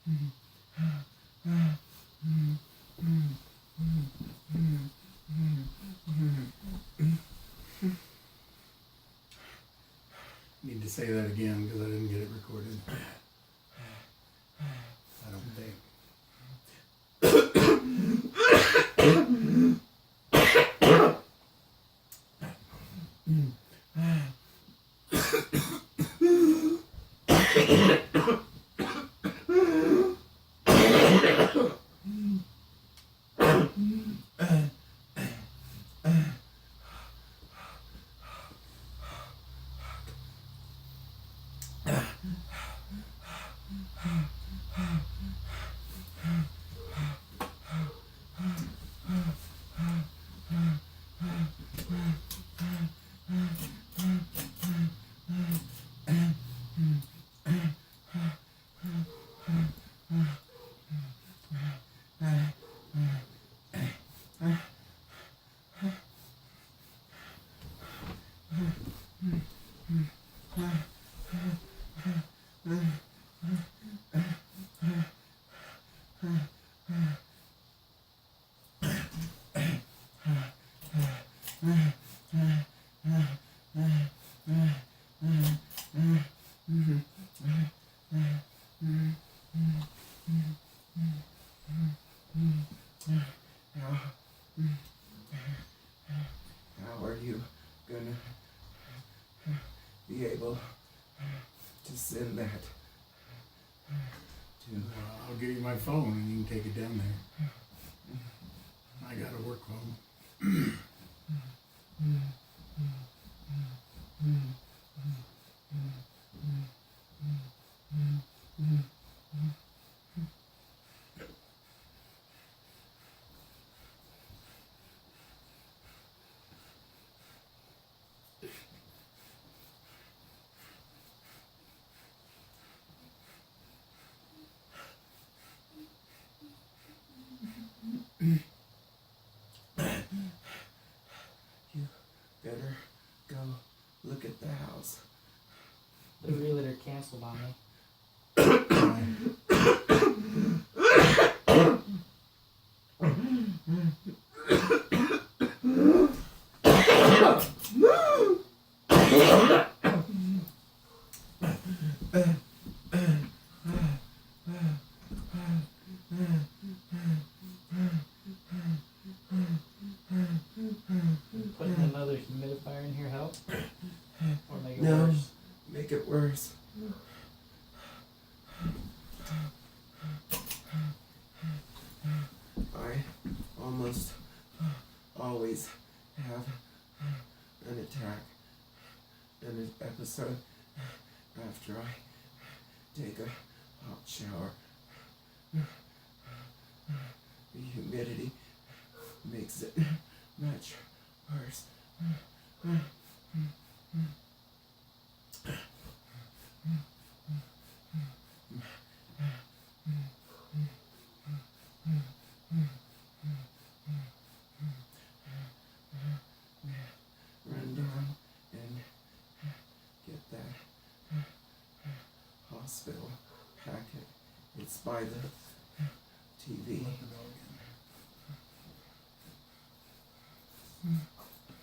Need to say that again because I didn't get it recorded. I don't think. How are you gonna be able to send that to? I'll give you my phone and you can take it down there. I got a work phone. You better go look at the house. The realtor canceled on me. Putting another humidifier in here help? Or make it No, worse? make it worse. I almost always have an attack, an episode after I take a hot shower. The humidity makes it much worse. Run down and get that hospital packet. It's by the TV.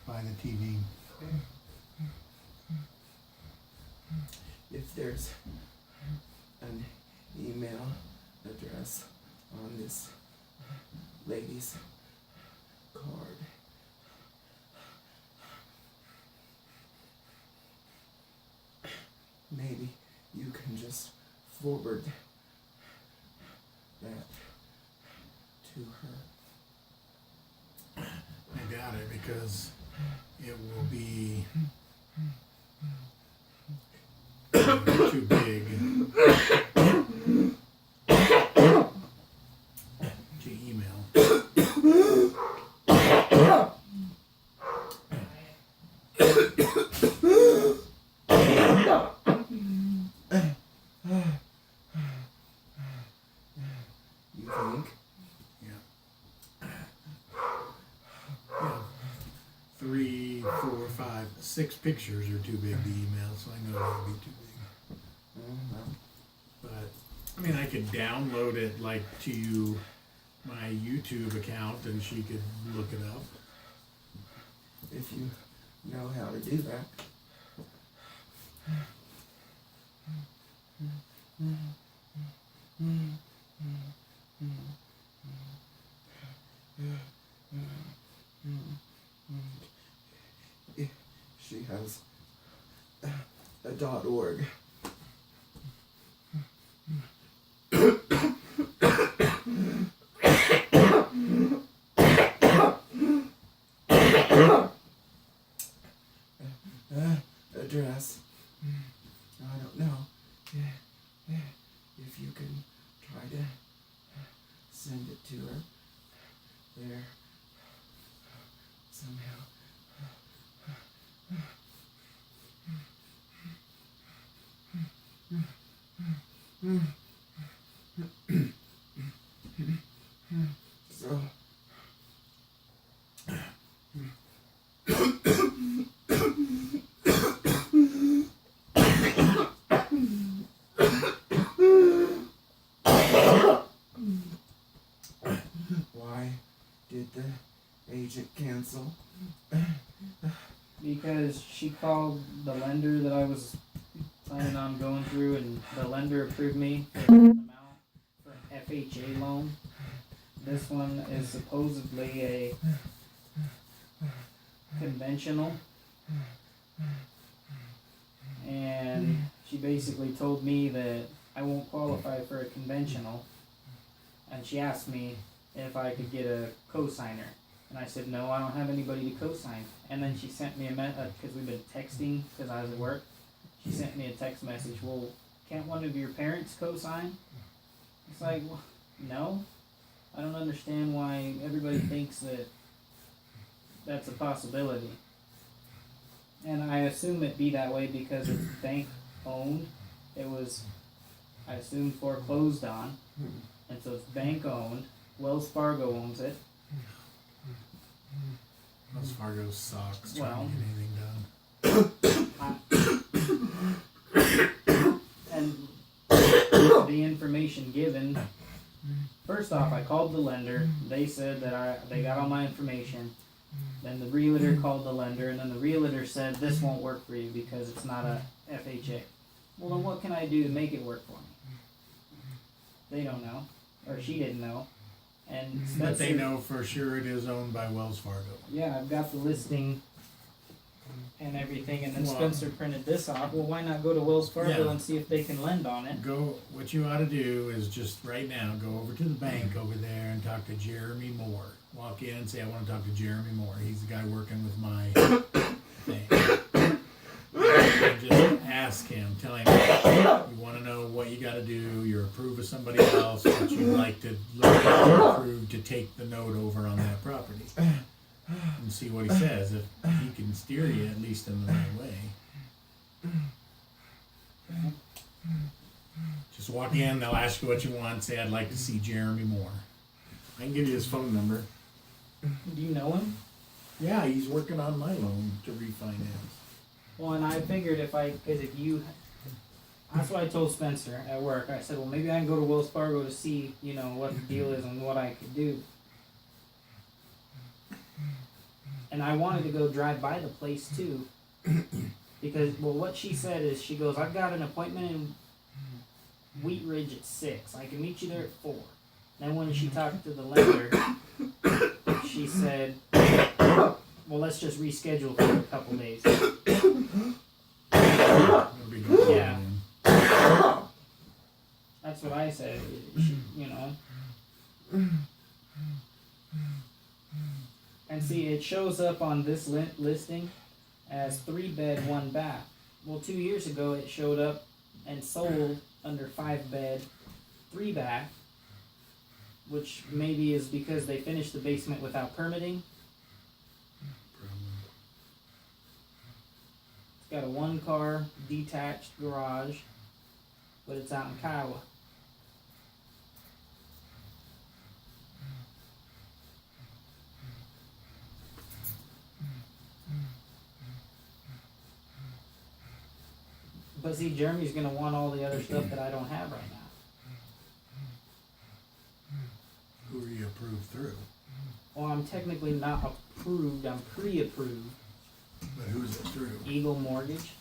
By the TV. If there's an email address on this lady's card, maybe you can just forward that to her. I doubt it because it will be too big to email. You think? Yeah. 3, 4, 5, 6 pictures are too big to email, so I know it'll be too big. Well, But mean, I could download it like to my YouTube account and she could look it up. If you know how to do that. She has a .org. Address. I don't know. If you can try to send it to her there somehow. So why did the agent cancel? Because she called the lender that I was planning on going through, and the lender approved me for an amount for an FHA loan. This one is supposedly a conventional, and she basically told me that I won't qualify for a conventional, and she asked me if I could get a cosigner, and I said no, I don't have anybody to cosign. And then she sent me a because we've been texting because I was at work. She sent me a text message. Well, can't one of your parents cosign? It's like, well, no. I don't understand why everybody thinks that that's a possibility. And I assume it be that way because it's bank owned. It was, I assume, foreclosed on. And so it's bank owned. Wells Fargo owns it. Wells Fargo sucks Well, trying to get anything done. And the information given, first off, I called the lender. They said that they got all my information. Then the realtor called the lender, and then the realtor said this won't work for you because it's not a FHA. Well, then what can I do to make it work for me? They don't know, or she didn't know. And But they know for sure it is owned by Wells Fargo. Yeah, I've got the listing and everything, and then Well, Spencer printed this off. Well, why not go to Wells Fargo Yeah. and see if they can lend on it? What you ought to do is just right now go over to the bank over there and talk to Jeremy Moore. Walk in and say, I want to talk to Jeremy Moore. He's the guy working with my thing. And just ask him, tell him you want to know what you got to do. You're approved with somebody else, but you'd like to look at your approved to take the note over on that property. And see what he says. If he can steer you at least in the right way. Just walk in, they'll ask you what you want, say I'd like to see Jeremy Moore. I can give you his phone number. Do you know him? Yeah, he's working on my loan to refinance. Well, and I figured because if you, that's what I told Spencer at work. I said, well, maybe I can go to Wells Fargo to see, what the deal is and what I could do. And I wanted to go drive by the place too, because, well, what she said is, she goes, I've got an appointment in Wheat Ridge at 6. I can meet you there at 4. Then when she talked to the lender, she said, well, let's just reschedule for a couple days. Yeah. That's what I said, And see, it shows up on this listing as 3-bed, 1 bath. Well, 2 years ago, it showed up and sold under 5-bed, 3 bath, which maybe is because they finished the basement without permitting. It's got a 1-car detached garage, but it's out in Kiowa. But see, Jeremy's gonna want all the other stuff that I don't have right now. through. Well, I'm technically not approved. I'm pre-approved. But who is it through? Eagle Mortgage.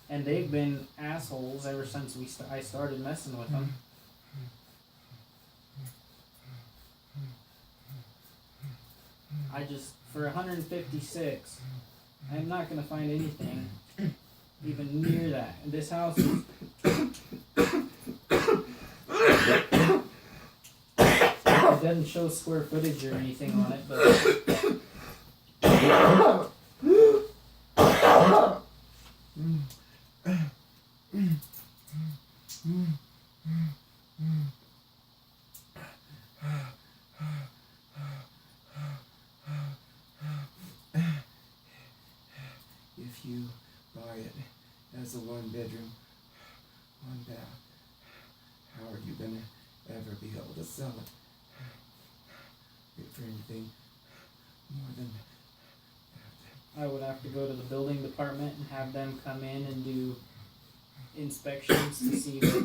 And they've been assholes ever since I started messing with them. I just, for 156, I'm not going to find anything even near that. And this house is... It doesn't show square footage or anything on it, but... If you buy it as a 1-bedroom, 1 bath, how are you gonna ever be able to sell it for anything more than I would have to go to the building department and have them come in and do inspections to see that...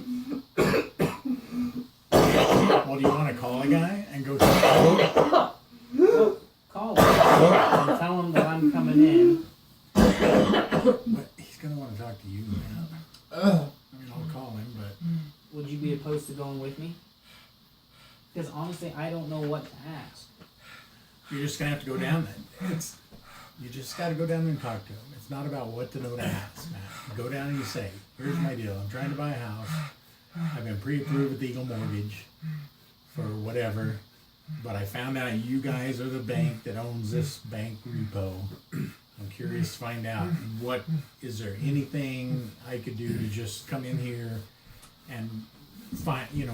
Well, do you want to call a guy and go talk Well, call them and tell them that I'm coming in. But he's going to want to talk to you, man. I mean, I'll call him, but... Would you be opposed to going with me? Because honestly, I don't know what to ask. You're just going to have to go down there. You just got to go down there and talk to him. It's not about what to know to ask, man. You go down and you say, here's my deal. I'm trying to buy a house. I've been pre-approved with Eagle Mortgage for whatever. But I found out you guys are the bank that owns this bank repo. I'm curious to find out is there anything I could do to just come in here and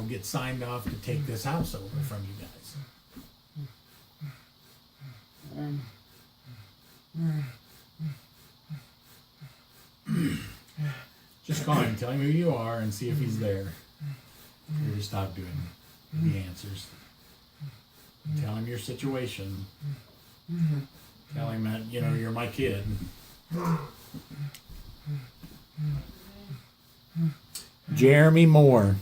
get signed off to take this house over from you guys. Just call him, tell him who you are, and see if he's there. Or just talk to him. He answers. Tell him your situation. Tell him that, you're my kid. Jeremy Moore.